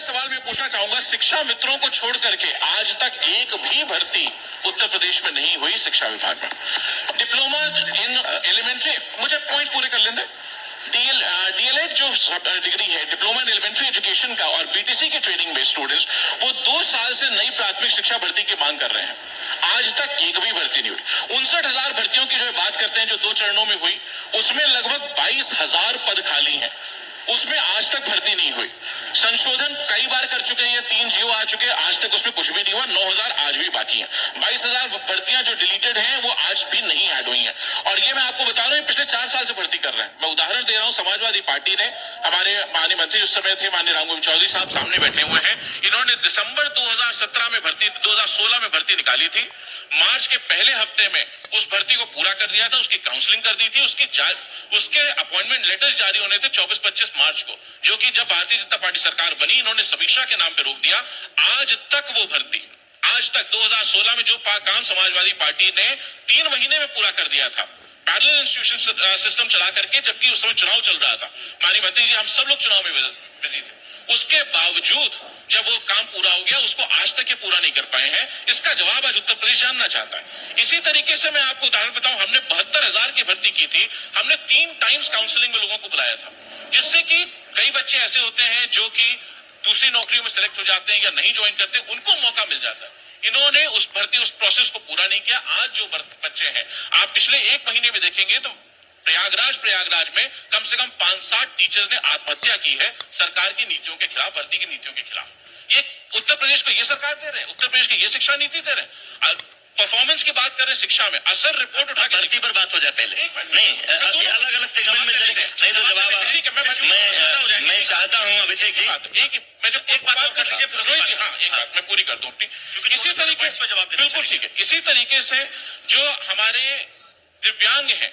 सवाल मैं पूछना चाहूंगा, शिक्षा मित्रों को छोड़ करके आज तक एक भी भर्ती उत्तर प्रदेश में नहीं हुई शिक्षा विभाग में। डिप्लोमा इन एलिमेंट्री, मुझे पॉइंट पूरे कर लेंगे। डीएलएड जो डिग्री है, डिप्लोमा इन एलिमेंट्री एजुकेशन का, और बीटीसी के ट्रेनिंग में स्टूडेंट्स वो 2 साल से नई प्राथमिक शिक्षा भर्ती की मांग कर रहे हैं। आज तक एक भी भर्ती नहीं हुई। 59,000 भर्तियों की जो बात करते हैं जो 2 चरणों में हुई, उसमें लगभग 22,000 पद खाली हैं, उसमें आज तक भर्ती नहीं हुई। संशोधन कई बार कर चुके हैं, 3 जीओ आ चुके हैं, आज तक उसमें कुछ भी नहीं हुआ। 9,000 आज भी बाकी हैं। 22,000 भर्तियां जो डिलीटेड हैं वो आज भी नहीं ऐड हुई हैं। और ये मैं आपको बता रहा हूं, पिछले 4 साल से भर्ती कर रहे हैं। मैं उदाहरण दे रहा हूं, समाजवादी पार्टी ने, हमारे माननीय मंत्री उस समय थे माननीय रामगोविंद चौधरी साहब सामने बैठे हुए हैं, इन्होंने दिसंबर 2017 में भर्ती, 2016 में भर्ती निकाली थी। मार्च के पहले हफ्ते में उस भर्ती को पूरा कर दिया था, उसकी काउंसलिंग कर दी थी, उसके अपॉइंटमेंट लेटर्स जारी होने थे 24-25 मार्च को, जो कि जब भारतीय जनता पार्टी सरकार बनी इन्होंने समीक्षा के नाम पे रोक दिया। आज तक वो भर्ती, आज तक 2016 में जो काम समाजवादी पार्टी ने 3 महीने में पूरा कर दिया था, पैरेलल इंस्टीट्यूशन सिस्टम चला करके, जबकि उस समय चुनाव चल रहा था। माननीय मंत्री जी, हम सब लोग चुनाव में बिजी थे, उसके बावजूद जब वो काम पूरा हो गया उसको आज तक ये पूरा नहीं कर पाए हैं। इसका जवाब आज उत्तर प्रदेश जानना चाहता है। इसी तरीके से मैं आपको उदाहरण बताऊं, हमने 72,000 की भर्ती की थी, हमने 3 टाइम्स काउंसलिंग में लोगों को बुलाया था, जिससे कि कई बच्चे ऐसे होते हैं जो कि दूसरी नौकरियों में सेलेक्ट हो जाते हैं या नहीं ज्वाइन करते, उनको मौका मिल जाता है। इन्होंने उस प्रोसेस को पूरा नहीं किया। आज जो बच्चे हैं, आप पिछले 1 महीने में देखेंगे तो प्रयागराज में कम से कम 5-7 टीचर्स ने आत्महत्या की है सरकार की नीतियों के खिलाफ, भर्ती की नीतियों के खिलाफ। ये उत्तर प्रदेश को ये सरकार दे रहे हैं, उत्तर प्रदेश की ये शिक्षा नीति दे रहे हैं। परफॉर्मेंस की बात कर रहे हैं शिक्षा में, असर रिपोर्ट उठा के भर्ती पर बात हो जाए पहले, नहीं अलग अलग सेगमेंट में चलेंगे, नहीं तो जवाब मैं चाहता हूं अभिषेक जी, एक बात कर लीजिए फिर रोहित जी। हाँ, एक बात मैं पूरी कर दूं, इसी तरीके से जवाब, बिल्कुल ठीक है। इसी तरीके से जो हमारे दिव्यांग हैं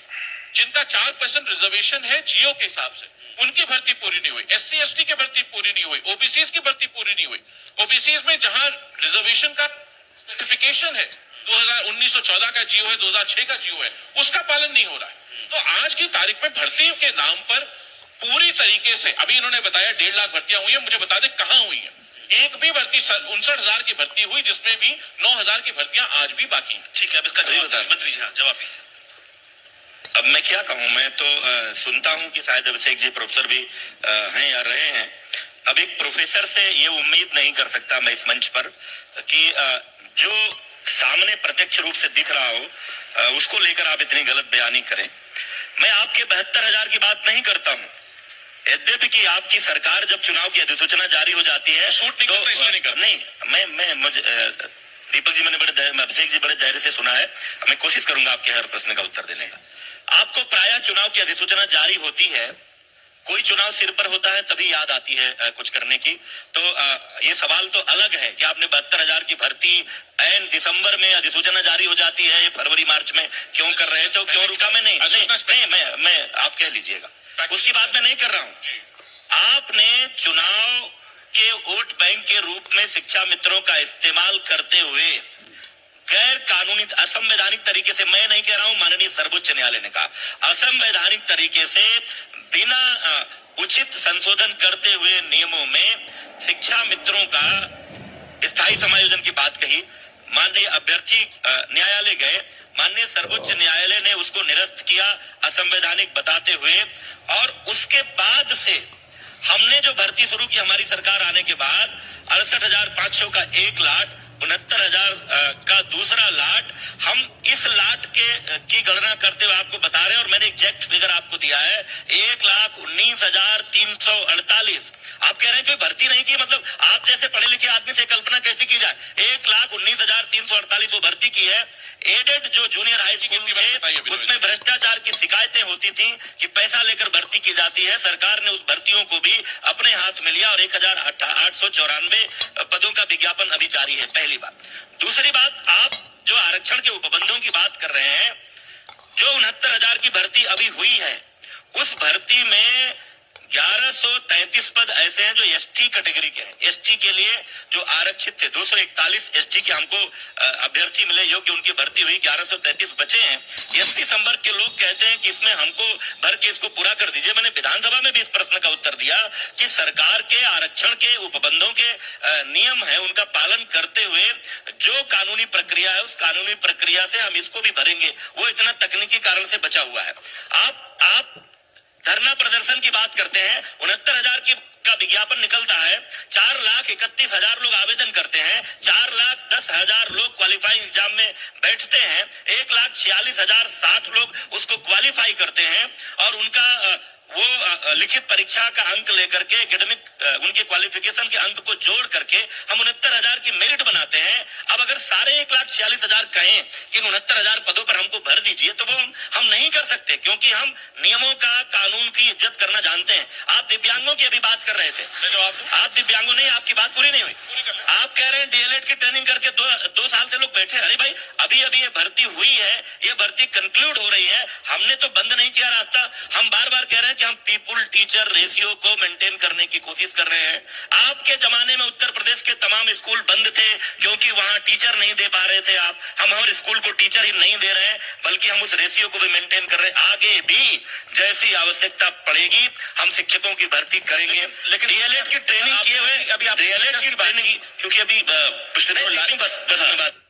जिनका 4% रिजर्वेशन है जियो के हिसाब से, उनकी भर्ती पूरी नहीं हुई। SC ST की भर्ती पूरी नहीं हुई, ओबीसीज की भर्ती पूरी नहीं हुई। ओबीसीज में जहां रिजर्वेशन का स्पेसिफिकेशन है, 1914 का जियो है, 2006 का जियो है, उसका पालन नहीं हो रहा है। तो आज की तारीख में भर्ती के नाम पर पूरी तरीके से, अभी इन्होंने बताया 1.5 लाख भर्तियां हुई है, मुझे बता दें कहां हुई है। एक भी भर्ती 59,000 की भर्ती हुई, जिसमें भी 9,000 की भर्तियां आज भी बाकी। ठीक है, अब इसका जवाब मंत्री जी, जवाब। अब मैं क्या कहूं, मैं तो सुनता हूं कि शायद अभिषेक जी प्रोफेसर भी हैं या रहे हैं। अब एक प्रोफेसर से ये उम्मीद नहीं कर सकता मैं इस मंच पर कि जो सामने प्रत्यक्ष रूप से दिख रहा हो उसको लेकर आप इतनी गलत बयानी करें। मैं आपके 72,000 की बात नहीं करता हूं, यद्यपि कि आपकी सरकार जब चुनाव की अधिसूचना जारी हो जाती है तो नहीं, मैं मुझे दीपक जी, मैंने अभिषेक जी बड़े धैर्य से सुना है, मैं कोशिश करूंगा आपके हर प्रश्न का उत्तर देने का। आपको प्रायः चुनाव की अधिसूचना जारी होती है, कोई चुनाव सिर पर होता है तभी याद आती है कुछ करने की। तो ये सवाल तो अलग है कि आपने 72,000 की भर्ती एन दिसंबर में अधिसूचना जारी हो जाती है, फरवरी मार्च में क्यों कर रहे थे, क्यों रुका? मैं नहीं, आप कह लीजिएगा, उसकी बात मैं नहीं कर रहा हूं। आपने चुनाव के वोट बैंक के रूप में शिक्षा मित्रों का इस्तेमाल करते हुए गैर कानूनी, असंवैधानिक तरीके से, मैं नहीं कह रहा हूं, माननीय सर्वोच्च न्यायालय ने कहा, असंवैधानिक तरीके से बिना उचित संशोधन करते हुए नियमों में शिक्षा मित्रों का स्थायी समायोजन की बात कही। माननीय अभ्यर्थी न्यायालय गए, माननीय सर्वोच्च न्यायालय ने उसको निरस्त किया असंवैधानिक बताते हुए, और उसके बाद से हमने जो भर्ती शुरू की हमारी सरकार आने के बाद 68,500 का 1 लाट, 69,000 का दूसरा लाट, हम इस लाट की गणना करते हुए आपको बता रहे हैं, और मैंने एग्जैक्ट फिगर आपको दिया है 1,19,348। आप कह रहे हैं कि भर्ती नहीं की, मतलब आप जैसे पढ़े लिखे आदमी से कल्पना कैसे की जाए? 1,19,348 वो भर्ती की है। एडेड जो जूनियर हाई स्कूल थे उसमें भ्रष्टाचार की शिकायतें होती थी कि पैसा लेकर भर्ती की जाती है, सरकार ने उस भर्तियों को भी अपने हाथ में लिया और 1,894 पदों का विज्ञापन अभी जारी है। पहली बात। दूसरी बात, आप जो आरक्षण के उपबंधों की बात कर रहे हैं, जो 69,000 की भर्ती अभी हुई है, उस भर्ती में 1133 पद ऐसे हैं जो एसटी कैटेगरी के हैं। एसटी के लिए जो आरक्षित थे 241 एसटी के हमको अभ्यर्थी मिले योग्य, उनकी भर्ती हुई, 1133 बचे हैं। एससी संवर्ग के लोग कहते हैं कि इसमें हमको भर के इसको पूरा कर दीजिए। मैंने विधानसभा में भी इस प्रश्न का उत्तर दिया कि सरकार के आरक्षण के उपबंधों के नियम है, उनका पालन करते हुए जो कानूनी प्रक्रिया है उस कानूनी प्रक्रिया से हम इसको भी भरेंगे। वो इतना तकनीकी कारण से बचा हुआ है। आप धरना प्रदर्शन की बात करते हैं, 69,000 की का विज्ञापन निकलता है, 4,31,000 लोग आवेदन करते हैं, 4,10,000 लोग क्वालिफाइंग एग्जाम में बैठते हैं, 1,46,060 लोग उसको क्वालिफाई करते हैं और उनका वो लिखित परीक्षा का अंक लेकर के एकेडमिक उनके क्वालिफिकेशन के अंक को जोड़ करके हम 69,000 की मेरिट बनाते हैं। अब अगर सारे 1,46,000 कहें कि 69,000 पदों पर हमको भर दीजिए तो वो हम नहीं कर सकते, क्योंकि हम नियमों का, कानून की इज्जत करना जानते हैं। आप दिव्यांगों की अभी बात कर रहे थे, आप दिव्यांगों नहीं, आपकी बात पूरी नहीं हुई। आप कह रहे हैं डीएलएड की ट्रेनिंग करके दो साल से लोग बैठे। अरे भाई, अभी अभी ये भर्ती हुई है, ये भर्ती कंक्लूड हो रही है, हमने तो बंद नहीं किया रास्ता। हम बार बार कह रहे हैं कि हम पीपुल टीचर रेशियो को मेंटेन करने की कोशिश कर रहे हैं। आपके जमाने में उत्तर प्रदेश के तमाम स्कूल बंद थे क्योंकि वहां टीचर नहीं दे पा रहे थे आप। हम हर स्कूल को टीचर ही नहीं दे रहे हैं, बल्कि हम उस रेशियो को भी मेंटेन कर रहे हैं। आगे भी जैसी आवश्यकता पड़ेगी हम शिक्षकों की भर्ती करेंगे। लेकिन डीएलएड की ट्रेनिंग किए हुए, अभी आप डीएलएड की ट्रेनिंग, क्योंकि अभी बस बात